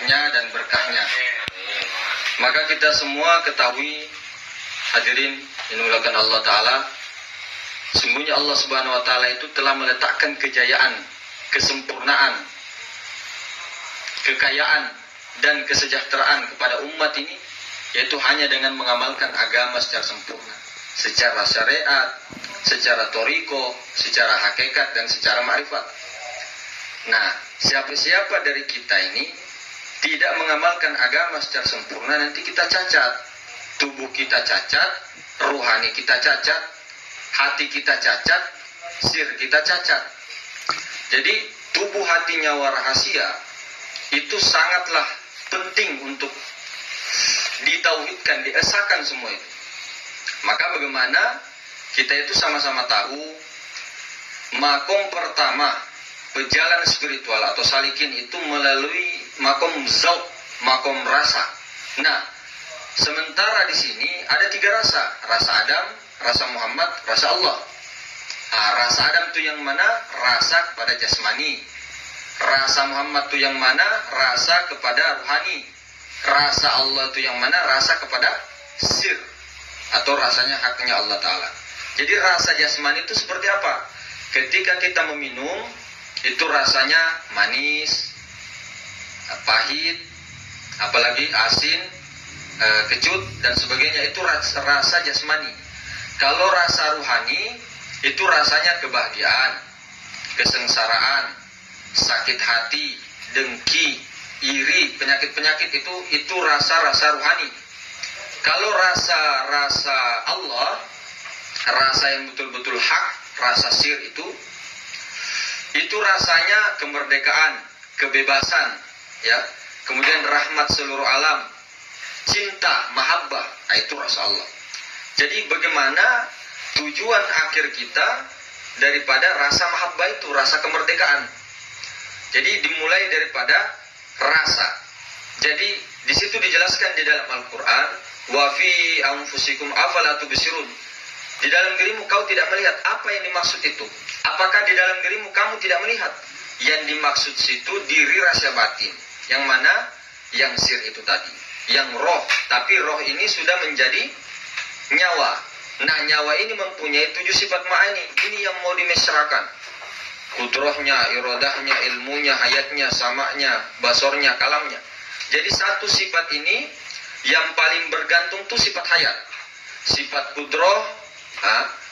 rahmatnya dan berkahnya. Maka kita semua ketahui, hadirin yang dimuliakan Allah Ta'ala, sungguhnya Allah Subhanahu Wa Ta'ala itu telah meletakkan kejayaan, kesempurnaan, kekayaan dan kesejahteraan kepada umat ini, yaitu hanya dengan mengamalkan agama secara sempurna, secara syariat, secara toriko, secara hakikat dan secara ma'rifat. Nah, siapa-siapa dari kita ini tidak mengamalkan agama secara sempurna, nanti kita cacat. Tubuh kita cacat, rohani kita cacat, hati kita cacat, sir kita cacat. Jadi tubuh, hati, nyawa, rahasia itu sangatlah penting untuk ditauhidkan, diesakan semua itu. Maka bagaimana kita itu sama-sama tahu makom pertama pejalan spiritual atau salikin itu melalui makom zauq, makom rasa. Nah, sementara di sini ada 3 rasa: rasa Adam, rasa Muhammad, rasa Allah. Nah, rasa Adam itu yang mana? Rasa kepada jasmani. Rasa Muhammad itu yang mana? Rasa kepada ruhani. Rasa Allah itu yang mana? Rasa kepada sir atau rasanya haknya Allah Ta'ala. Jadi rasa jasmani itu seperti apa? Ketika kita meminum, itu rasanya manis, pahit, apalagi asin, kecut dan sebagainya. Itu rasa jasmani. Kalau rasa ruhani, itu rasanya kebahagiaan, kesengsaraan, sakit hati, dengki, iri, penyakit-penyakit itu rasa-rasa ruhani. Kalau rasa Allah, rasa yang betul-betul hak, rasa sir itu rasanya kemerdekaan, kebebasan, ya. Kemudian rahmat seluruh alam, cinta, mahabbah, itu rasa Allah. Jadi bagaimana tujuan akhir kita daripada rasa mahabbah itu, rasa kemerdekaan. Jadi dimulai daripada rasa. Jadi di situ dijelaskan di dalam Al-Qur'an, wa fi anfusikum afala tubsirun. Di dalam dirimu kau tidak melihat. Apa yang dimaksud itu? Apakah di dalam dirimu kamu tidak melihat? Yang dimaksud situ diri rasa batin. Yang mana? Yang sir itu tadi. Yang roh. Tapi roh ini sudah menjadi nyawa. Nah, nyawa ini mempunyai 7 sifat ma'ani. Ini yang mau dimesrakan. Kudrohnya, irodahnya, ilmunya, hayatnya, samanya, basornya, kalamnya. Jadi satu sifat ini yang paling bergantung itu sifat hayat. Sifat kudroh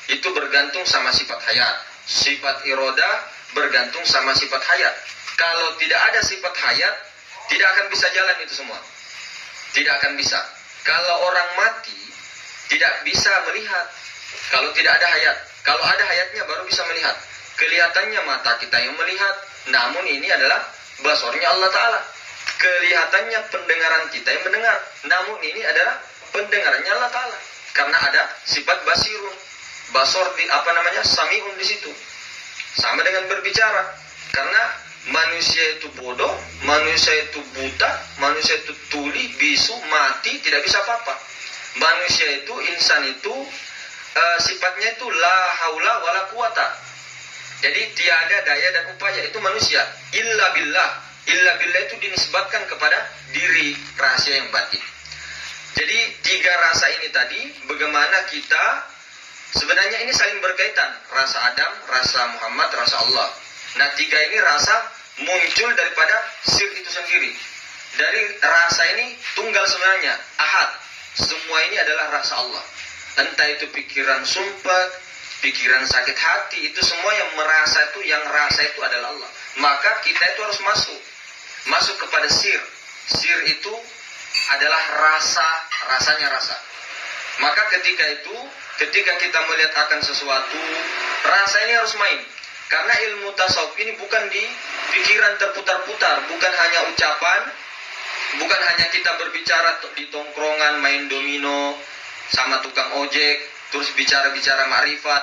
itu bergantung sama sifat hayat. Sifat irodah bergantung sama sifat hayat. Kalau tidak ada sifat hayat, tidak akan bisa jalan itu semua. Tidak akan bisa. Kalau orang mati, tidak bisa melihat kalau tidak ada hayat. Kalau ada hayatnya baru bisa melihat. Kelihatannya mata kita yang melihat, namun ini adalah basornya Allah Ta'ala. Kelihatannya pendengaran kita yang mendengar, namun ini adalah pendengarannya Allah Ta'ala. Karena ada sifat basirun, basor samiun di situ. Sama dengan berbicara. Karena manusia itu bodoh, manusia itu buta, manusia itu tuli, bisu, mati, tidak bisa apa-apa. Manusia itu, insan itu sifatnya itu la haula wala quwata. Jadi tiada daya dan upaya, itu manusia. Illa billah. Illa billah itu dinisbatkan kepada diri rahasia yang batin. Jadi 3 rasa ini tadi, bagaimana kita sebenarnya ini saling berkaitan. Rasa Adam, rasa Muhammad, rasa Allah. Nah 3 ini rasa muncul daripada sir itu sendiri. Dari rasa ini tunggal sebenarnya, ahad. Semua ini adalah rasa Allah. Entah itu pikiran sumpah, pikiran sakit hati, itu semua yang merasa itu, yang rasa itu adalah Allah. Maka kita itu harus masuk kepada sir. Sir itu adalah rasanya rasa. Maka ketika kita melihat akan sesuatu, rasa ini harus main. Karena ilmu tasawuf ini bukan di pikiran terputar-putar, bukan hanya ucapan, bukan hanya kita berbicara di tongkrongan main domino sama tukang ojek, terus bicara-bicara ma'rifat.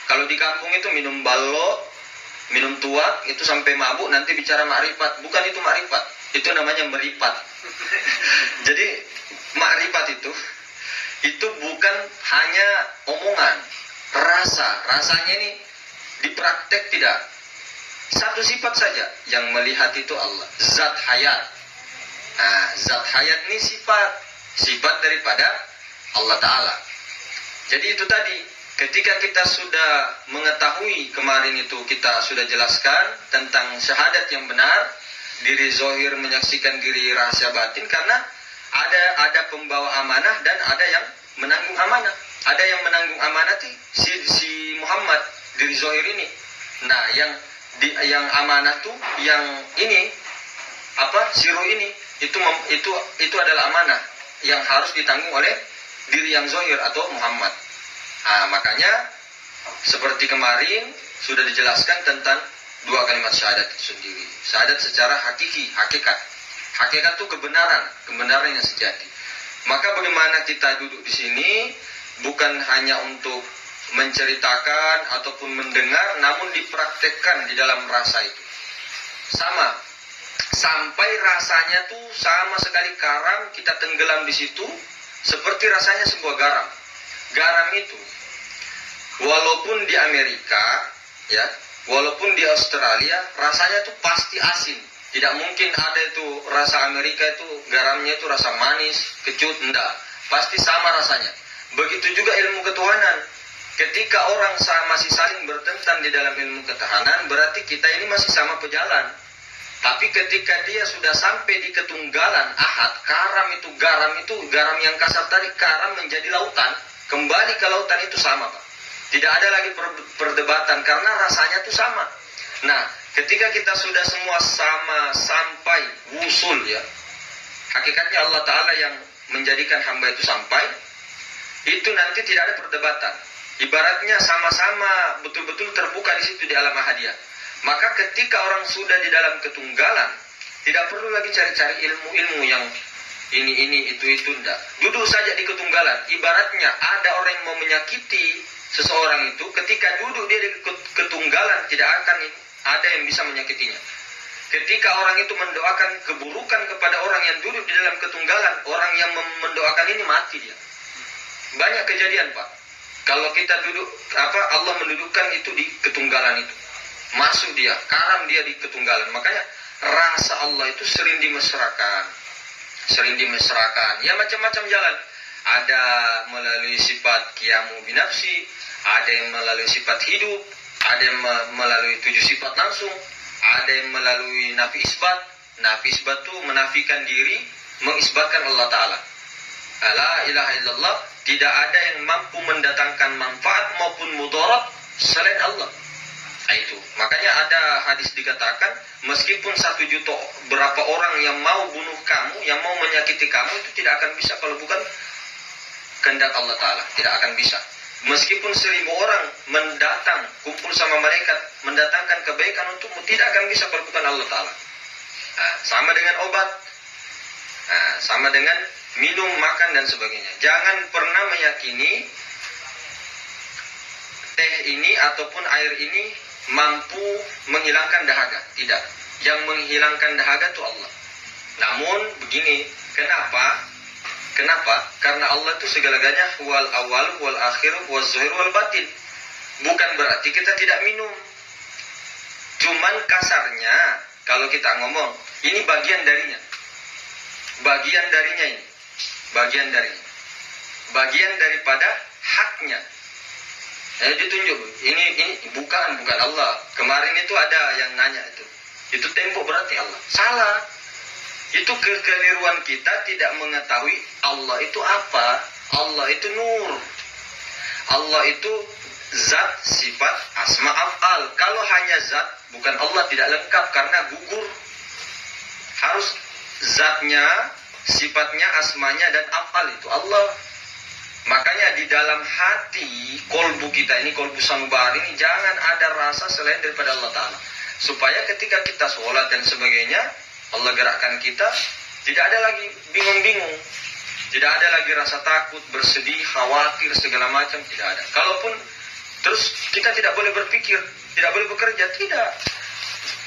Kalau di kampung itu minum ballo, minum tuak, itu sampai mabuk, nanti bicara ma'rifat. Bukan itu ma'rifat, itu namanya meripat. Jadi ma'rifat itu bukan hanya omongan, rasanya ini dipraktek tidak. Satu sifat saja yang melihat itu Allah, zat hayat. Nah, zat hayat ini sifat daripada Allah Ta'ala. Jadi itu tadi, ketika kita sudah mengetahui, kemarin itu kita sudah jelaskan tentang syahadat yang benar, diri zohir menyaksikan diri rahasia batin, karena ada pembawa amanah dan ada yang menanggung amanah. Ada yang menanggung amanah si Muhammad, diri zohir ini. Nah, yang amanah tuh yang ini siru ini itu adalah amanah yang harus ditanggung oleh diri yang zohir atau Muhammad. Nah, makanya seperti kemarin sudah dijelaskan tentang dua kalimat syahadat itu sendiri. Syahadat secara hakikat. Hakikat itu kebenaran yang sejati. Maka bagaimana kita duduk di sini bukan hanya untuk menceritakan ataupun mendengar, namun dipraktekkan di dalam rasa itu. Sama, sampai rasanya tuh sama sekali karam, kita tenggelam di situ, seperti rasanya sebuah garam. Garam itu, walaupun di Amerika, ya, walaupun di Australia, rasanya tuh pasti asin. Tidak mungkin ada itu rasa Amerika itu garamnya itu rasa manis, kecut, enggak. Pasti sama rasanya. Begitu juga ilmu ketuhanan. Ketika orang masih saling bertentang di dalam ilmu ketuhanan, berarti kita ini masih sama pejalan. Tapi ketika dia sudah sampai di ketunggalan ahad, garam yang kasar tadi, karam menjadi lautan, kembali ke lautan itu sama, Pak. Tidak ada lagi perdebatan karena rasanya itu sama. Nah, ketika kita sudah semua sama sampai wusul, ya, hakikatnya Allah Ta'ala yang menjadikan hamba itu sampai, itu nanti tidak ada perdebatan. Ibaratnya sama-sama betul-betul terbuka di situ di alam ahadiyah. Maka ketika orang sudah di dalam ketunggalan, tidak perlu lagi cari-cari ilmu-ilmu yang ini itu enggak. Duduk saja di ketunggalan. Ibaratnya ada orang yang mau menyakiti seseorang itu, ketika duduk dia di ketunggalan, tidak akan ada yang bisa menyakitinya. Ketika orang itu mendoakan keburukan kepada orang yang duduk di dalam ketunggalan, orang yang mendoakan ini mati dia. Banyak kejadian, Pak. Kalau kita duduk, Allah mendudukkan itu di ketunggalan itu. Masuk dia, karam dia di ketunggalan. Makanya rasa Allah itu sering dimesrakan. Ya macam-macam jalan. Ada melalui sifat qiyamu binafsi, ada yang melalui sifat hidup, ada yang melalui 7 sifat langsung, ada yang melalui nafi isbat. Nafi isbat itu menafikan diri, mengisbatkan Allah Ta'ala. La ilaha illallah, tidak ada yang mampu mendatangkan manfaat maupun mudarat selain Allah. Nah, itu. Makanya ada hadis dikatakan, meskipun 1 juta berapa orang yang mau bunuh kamu, yang mau menyakiti kamu, itu tidak akan bisa kalau bukan kehendak Allah Ta'ala. Tidak akan bisa. Meskipun 1000 orang mendatang, kumpul sama malaikat, mendatangkan kebaikan untukmu, tidak akan bisa kalau bukan Allah Ta'ala. Nah, sama dengan obat. Nah, sama dengan minum, makan, dan sebagainya. Jangan pernah meyakini teh ini ataupun air ini mampu menghilangkan dahaga. Tidak. Yang menghilangkan dahaga itu Allah. Namun begini, kenapa? Karena Allah itu segala-galanya wal awal, wal akhir, wal zahir, wal batin. Bukan berarti kita tidak minum. Cuman kasarnya, kalau kita ngomong, ini bagian darinya. Bagian daripada haknya. Ditunjuk, ini bukan Allah. Kemarin itu ada yang nanya itu tembok berarti Allah. Salah. Itu kekeliruan kita tidak mengetahui Allah itu apa. Allah itu nur. Allah itu zat, sifat, asma, af'al. Kalau hanya zat, bukan Allah, tidak lengkap karena gugur. Harus zatnya, sifatnya, asmanya, dan af'al itu Allah. Makanya di dalam hati kolbu kita ini, kolbu sanubar ini, jangan ada rasa selain daripada Allah Ta'ala. Supaya ketika kita sholat dan sebagainya, Allah gerakkan kita, tidak ada lagi bingung-bingung. Tidak ada lagi rasa takut, bersedih, khawatir, segala macam, tidak ada. Kalaupun terus kita tidak boleh berpikir, tidak boleh bekerja, tidak.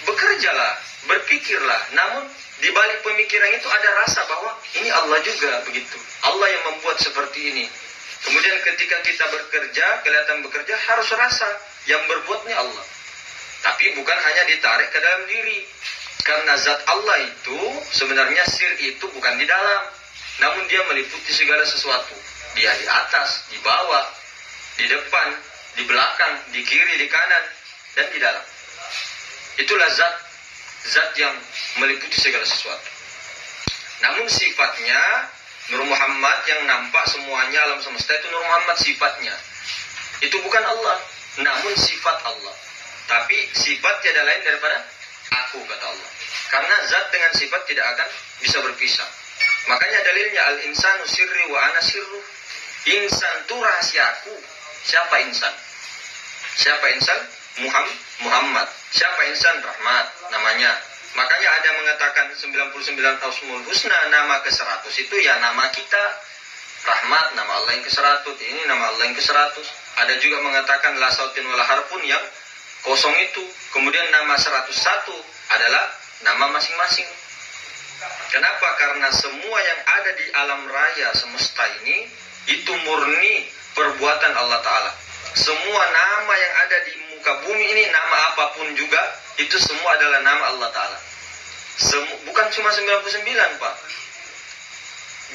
Bekerjalah, berpikirlah. Namun di balik pemikiran itu ada rasa bahwa ini Allah juga begitu. Allah yang membuat seperti ini. Kemudian ketika kita bekerja, kelihatan bekerja, harus rasa yang berbuatnya Allah. Tapi bukan hanya ditarik ke dalam diri. Karena zat Allah itu sebenarnya sir itu bukan di dalam, namun dia meliputi segala sesuatu. Dia di atas, di bawah, di depan, di belakang, di kiri, di kanan, dan di dalam. Itulah zat yang meliputi segala sesuatu. Namun sifatnya Nur Muhammad yang nampak semuanya alam semesta itu Nur Muhammad sifatnya. Itu bukan Allah, namun sifat Allah. Tapi sifat tiada lain daripada aku, kata Allah. Karena zat dengan sifat tidak akan bisa berpisah. Makanya dalilnya al-insanu sirri wa ana sirru. Insan itu rahasia aku. Siapa insan? Siapa insan? Muhammad. Siapa insan? Rahmat namanya. Makanya ada mengatakan 99 Asmaul Husna, nama ke-100 itu ya nama kita. Rahmat, nama Allah yang ke-100. Ini nama Allah yang ke-100. Ada juga mengatakan la sautin wala harfun yang kosong itu. Kemudian nama 101 adalah nama masing-masing. Kenapa? Karena semua yang ada di alam raya semesta ini itu murni perbuatan Allah Ta'ala. Semua nama yang ada di muka bumi ini, nama apapun juga, itu semua adalah nama Allah Ta'ala. Bukan cuma 99, Pak.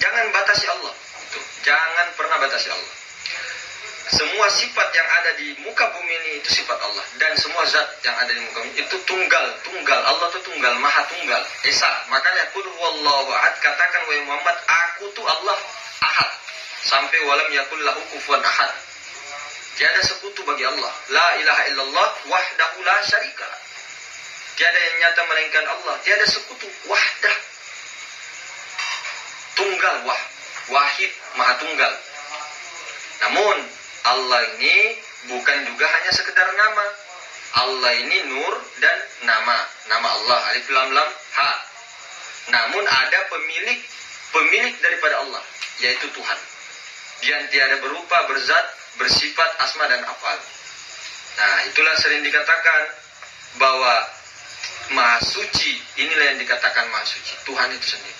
Jangan batasi Allah. Jangan pernah batasi Allah. Semua sifat yang ada di muka bumi ini itu sifat Allah. Dan semua zat yang ada di muka bumi itu tunggal. Allah itu tunggal, maha tunggal. Esa. Makanya qul huwallahu ahad, katakan wahai Muhammad, aku tuh Allah ahad. Sampai walam yakul lahu kufuwan ahad. Tiada sekutu bagi Allah. La ilaha illallah wahdahu la syarika. Tiada yang nyata melainkan Allah. Tiada sekutu. Wahdah. Tunggal, wahid, maha tunggal. Namun Allah ini bukan juga hanya sekedar nama. Allah ini nur dan nama Allah, alif lam lam ha. Namun ada pemilik daripada Allah, yaitu Tuhan. Yang tiada berupa, berzat, bersifat asma dan afal. Nah, itulah sering dikatakan bahwa Maha Suci, inilah yang dikatakan Maha Suci, Tuhan itu sendiri.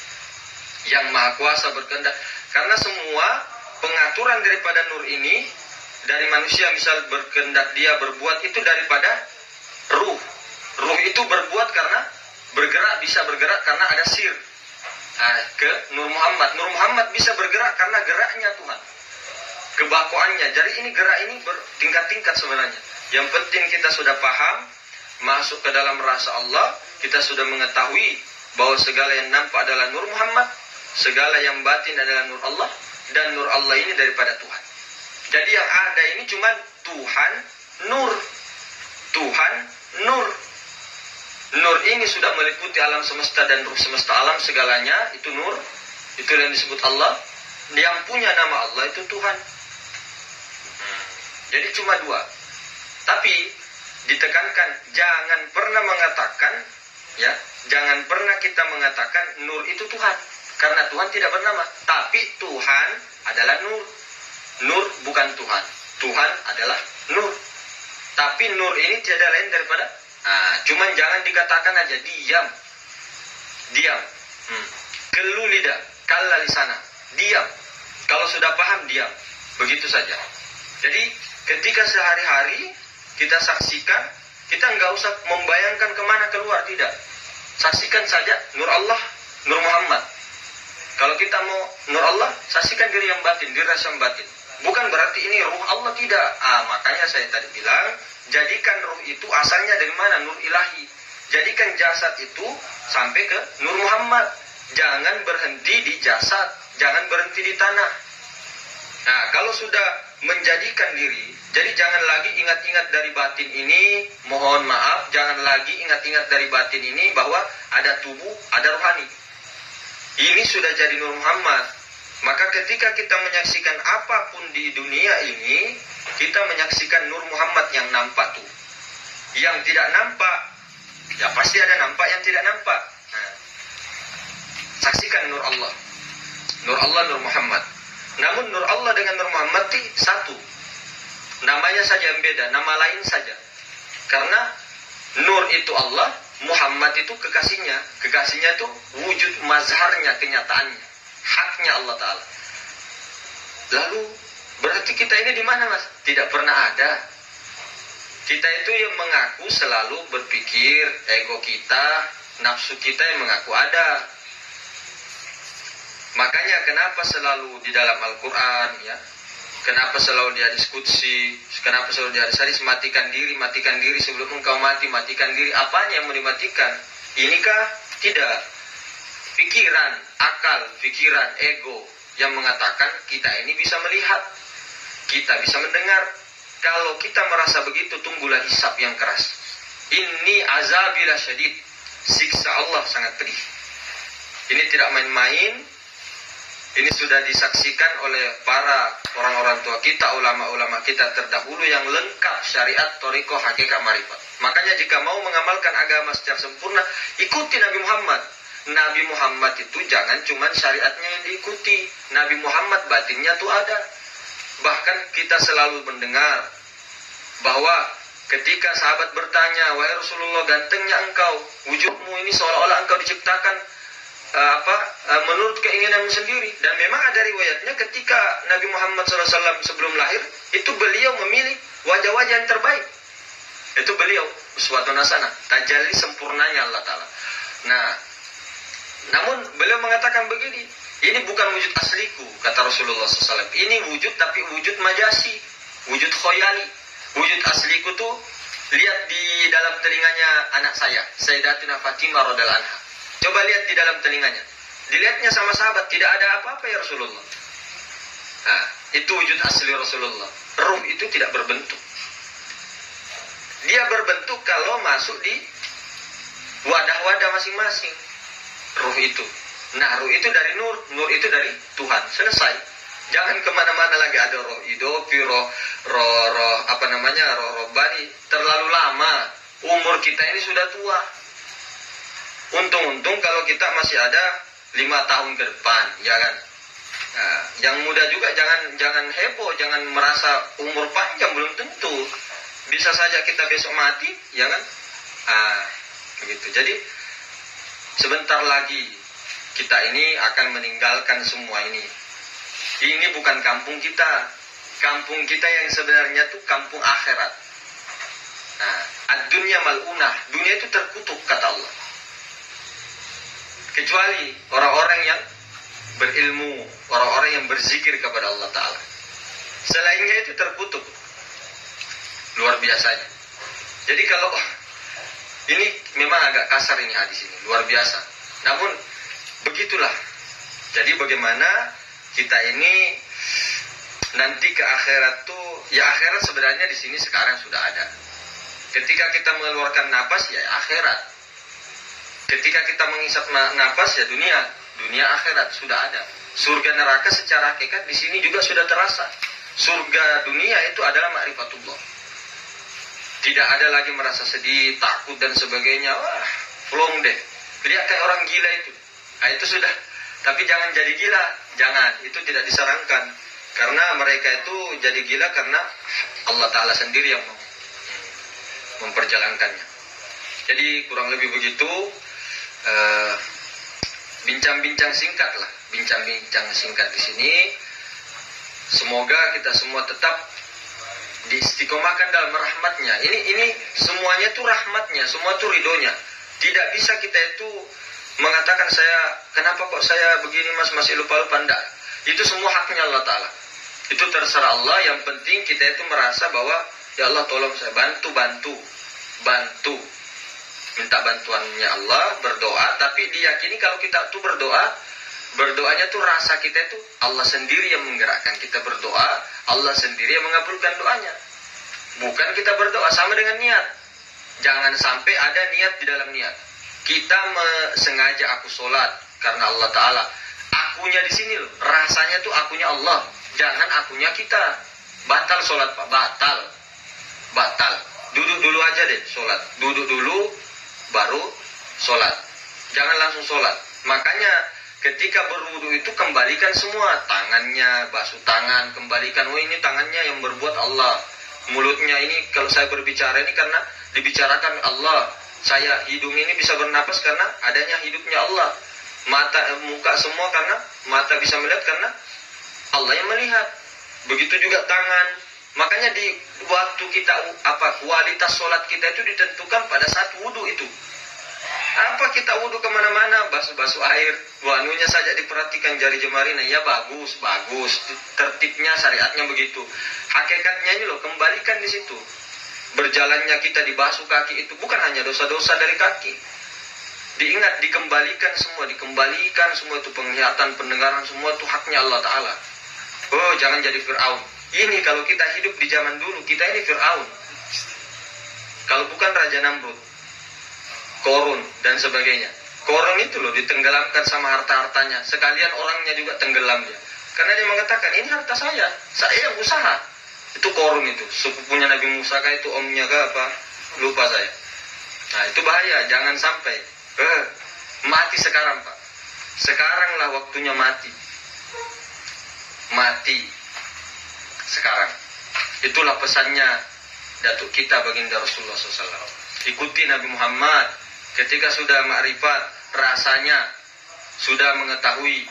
Yang Maha Kuasa berkehendak. Karena semua pengaturan daripada nur ini dari manusia, misal berkehendak dia berbuat itu daripada ruh. Ruh itu berbuat karena bergerak, bisa bergerak karena ada sir. Nah, ke Nur Muhammad. Nur Muhammad bisa bergerak karena geraknya Tuhan. Kebakoannya. Jadi ini gerak ini bertingkat-tingkat sebenarnya. Yang penting kita sudah paham, masuk ke dalam rasa Allah, kita sudah mengetahui bahwa segala yang nampak adalah Nur Muhammad, segala yang batin adalah Nur Allah, dan Nur Allah ini daripada Tuhan. Jadi yang ada ini cuma Tuhan Nur. Tuhan Nur. Nur ini sudah meliputi alam semesta dan ruh semesta alam segalanya, itu Nur. Itu yang disebut Allah. Yang punya nama Allah itu Tuhan. Jadi cuma dua. Tapi ditekankan, jangan pernah mengatakan, ya, jangan pernah kita mengatakan Nur itu Tuhan. Karena Tuhan tidak bernama. Tapi Tuhan adalah Nur. Nur bukan Tuhan. Tuhan adalah Nur. Tapi Nur ini tiada lain daripada, cuman jangan dikatakan aja diam. Kelu lidah, kalla lisana. Diam. Kalau sudah paham, diam. Begitu saja. Jadi ketika sehari-hari kita saksikan, kita nggak usah membayangkan kemana keluar, tidak. Saksikan saja Nur Allah, Nur Muhammad. Kalau kita mau Nur Allah, saksikan diri yang batin, diri rasa batin. Bukan berarti ini ruh Allah, tidak. Makanya saya tadi bilang, jadikan ruh itu asalnya dari mana? Nur ilahi. Jadikan jasad itu sampai ke Nur Muhammad. Jangan berhenti di jasad, jangan berhenti di tanah. Nah, kalau sudah menjadikan diri, jadi jangan lagi ingat-ingat dari batin ini, mohon maaf, jangan lagi ingat-ingat dari batin ini bahwa ada tubuh, ada rohani. Ini sudah jadi Nur Muhammad. Maka ketika kita menyaksikan apapun di dunia ini, kita menyaksikan Nur Muhammad yang nampak tuh. Yang tidak nampak, ya pasti ada nampak yang tidak nampak. Nah, saksikan Nur Allah. Nur Allah, Nur Muhammad. Namun Nur Allah dengan Nur Muhammad itu satu. Namanya saja yang beda, nama lain saja. Karena Nur itu Allah, Muhammad itu kekasihnya. Kekasihnya itu wujud mazharnya, kenyataannya. Haknya Allah Ta'ala. Lalu berarti kita ini di mana, Mas? Tidak pernah ada. Kita itu yang mengaku selalu berpikir ego kita nafsu kita yang mengaku ada. Makanya kenapa selalu di dalam Al-Quran, ya, kenapa selalu di hadis qudsi, kenapa selalu di hadis hadis matikan diri sebelum engkau mati, matikan diri. Apanya yang mau dimatikan? Inikah? Tidak. Pikiran, akal, pikiran, ego yang mengatakan kita ini bisa melihat, kita bisa mendengar. Kalau kita merasa begitu, tunggulah hisab yang keras. Inni azabilah syadid, siksa Allah sangat pedih. Ini tidak main-main. Ini sudah disaksikan oleh para orang-orang tua kita, ulama-ulama kita terdahulu yang lengkap syariat, thariqah, hakikat, marifat. Makanya jika mau mengamalkan agama secara sempurna, ikuti Nabi Muhammad. Nabi Muhammad itu jangan cuma syariatnya yang diikuti. Nabi Muhammad batinnya tuh ada. Bahkan kita selalu mendengar bahwa ketika sahabat bertanya, wahai Rasulullah, gantengnya engkau, wujudmu ini seolah-olah engkau diciptakan menurut keinginanmu sendiri. Dan memang ada riwayatnya ketika Nabi Muhammad SAW sebelum lahir, itu beliau memilih wajah-wajah yang terbaik. Itu beliau uswatun hasanah, tajalli sempurnanya Allah Ta'ala. Nah, namun beliau mengatakan begini, ini bukan wujud asliku, kata Rasulullah SAW. Ini wujud, tapi wujud majasi, wujud khoyali. Wujud asliku tuh lihat di dalam telinganya anak saya, Sayyidatina Fatimah radhiyallahu anha. Coba lihat di dalam telinganya. Dilihatnya sama sahabat, tidak ada apa-apa ya Rasulullah. Nah, itu wujud asli Rasulullah. Ruh itu tidak berbentuk. Dia berbentuk kalau masuk di wadah-wadah masing-masing. Ruh itu. Nah, ruh itu dari nur. Nur itu dari Tuhan. Selesai. Jangan kemana-mana lagi ada roh idopi, roh robbani. Terlalu lama. Umur kita ini sudah tua. Untung-untung kalau kita masih ada 5 tahun ke depan, ya kan? Nah, yang muda juga jangan heboh, jangan merasa umur panjang, belum tentu. Bisa saja kita besok mati, ya kan? Begitu. Jadi sebentar lagi kita ini akan meninggalkan semua ini. Ini bukan kampung kita. Kampung kita yang sebenarnya itu kampung akhirat. Nah, ad-dunya mal'unah, dunia itu terkutuk kata Allah. Kecuali orang-orang yang berilmu, orang-orang yang berzikir kepada Allah Ta'ala. Selainnya itu terkutuk. Luar biasanya. Jadi kalau ini memang agak kasar ini hadis ini, luar biasa. Namun begitulah. Jadi bagaimana kita ini nanti ke akhirat tuh, ya akhirat sebenarnya di sini sekarang sudah ada. Ketika kita mengeluarkan napas, ya akhirat. Ketika kita menghisap napas, ya dunia akhirat sudah ada. Surga neraka secara hakikat di sini juga sudah terasa. Surga dunia itu adalah ma'rifatullah. Tidak ada lagi merasa sedih, takut dan sebagainya. Wah, plong deh. Lihat kayak orang gila itu. Nah, itu sudah. Tapi jangan jadi gila, jangan. Itu tidak disarankan. Karena mereka itu jadi gila karena Allah Ta'ala sendiri yang memperjalankannya. Jadi kurang lebih begitu. Bincang-bincang singkat lah, bincang-bincang singkat di sini. Semoga kita semua tetap diistiqomahkan dalam rahmatnya. Ini semuanya itu rahmatnya, semua itu ridhonya. Tidak bisa kita itu mengatakan kenapa kok saya begini mas, masih lupa-lupa, enggak. Itu semua haknya Allah Ta'ala. Itu terserah Allah. Yang penting kita itu merasa bahwa ya Allah tolong saya, bantu. Minta bantuannya Allah, berdoa, tapi diyakini kalau kita tuh berdoanya tuh rasa kita itu Allah sendiri yang menggerakkan kita berdoa, Allah sendiri yang mengabulkan doanya. Bukan kita berdoa sama dengan niat. Jangan sampai ada niat di dalam niat. Kita sengaja aku sholat karena Allah Ta'ala. Akunya di sini loh, rasanya tuh akunya Allah, jangan akunya kita. Batal sholat Pak, batal. Duduk dulu aja deh sholat, duduk dulu baru sholat. Jangan langsung sholat. Makanya ketika berwudu itu kembalikan semua. Tangannya, basuh tangan, kembalikan. Oh ini tangannya yang berbuat Allah. Mulutnya ini kalau saya berbicara ini karena dibicarakan Allah. Saya hidung ini bisa bernapas karena adanya hidupnya Allah. Muka semua karena mata bisa melihat karena Allah yang melihat. Begitu juga tangan. Makanya di waktu kita kualitas sholat kita itu ditentukan pada saat wudu itu. Apa kita wudhu kemana-mana, basuh-basuh air, wanunya saja diperhatikan jari jemarinya, ya bagus, tertibnya syariatnya begitu. Hakikatnya ini loh, kembalikan di situ. Berjalannya kita dibasuh kaki itu bukan hanya dosa-dosa dari kaki. Diingat, dikembalikan semua itu penglihatan, pendengaran, semua itu haknya Allah Ta'ala. Oh, jangan jadi Fir'aun. Ini kalau kita hidup di zaman dulu, kita ini Fir'aun. Kalau bukan Raja Namrud, Korun dan sebagainya. Korun itu loh ditenggelamkan sama harta-hartanya. Sekalian orangnya juga tenggelam dia. Karena dia mengatakan, ini harta saya yang usaha. Itu Korun itu, sepupunya Nabi Musa kah, itu omnya kah apa? Lupa saya. Nah, itu bahaya, jangan sampai. Mati sekarang, Pak. Sekaranglah waktunya mati. Mati sekarang. Itulah pesannya datuk kita baginda Rasulullah SAW. Ikuti Nabi Muhammad. Ketika sudah ma'rifat, rasanya sudah mengetahui,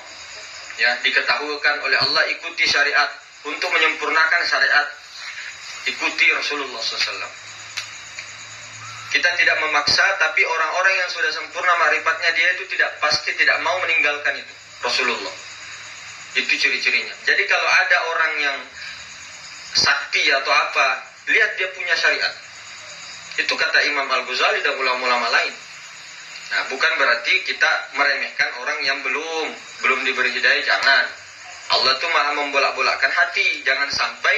ya, diketahuikan oleh Allah, ikuti syariat. Untuk menyempurnakan syariat, ikuti Rasulullah SAW. Kita tidak memaksa, tapi orang-orang yang sudah sempurna ma'rifatnya, dia itu pasti tidak mau meninggalkan itu Rasulullah. Itu ciri-cirinya. Jadi kalau ada orang yang sakti atau apa, lihat dia punya syariat. Itu kata Imam Al-Ghazali dan ulama-ulama lain. Nah, bukan berarti kita meremehkan orang yang belum diberi hidayah, jangan. Allah tuh maha membolak-bolakkan hati. Jangan sampai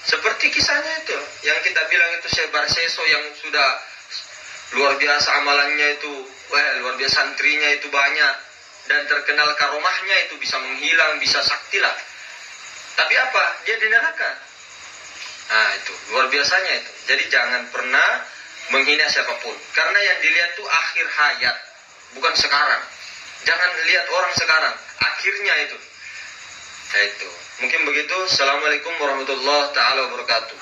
seperti kisahnya itu yang kita bilang itu, Syekh Barseso yang sudah luar biasa amalannya itu, luar biasa, santrinya itu banyak, dan terkenal karomahnya itu bisa menghilang, bisa sakti lah. Tapi apa? Dia di neraka. Nah, itu luar biasanya itu. Jadi jangan pernah menghina siapapun. Karena yang dilihat itu akhir hayat, bukan sekarang. Jangan lihat orang sekarang, akhirnya itu. Nah, itu. Mungkin begitu. Assalamualaikum warahmatullahi taala wabarakatuh.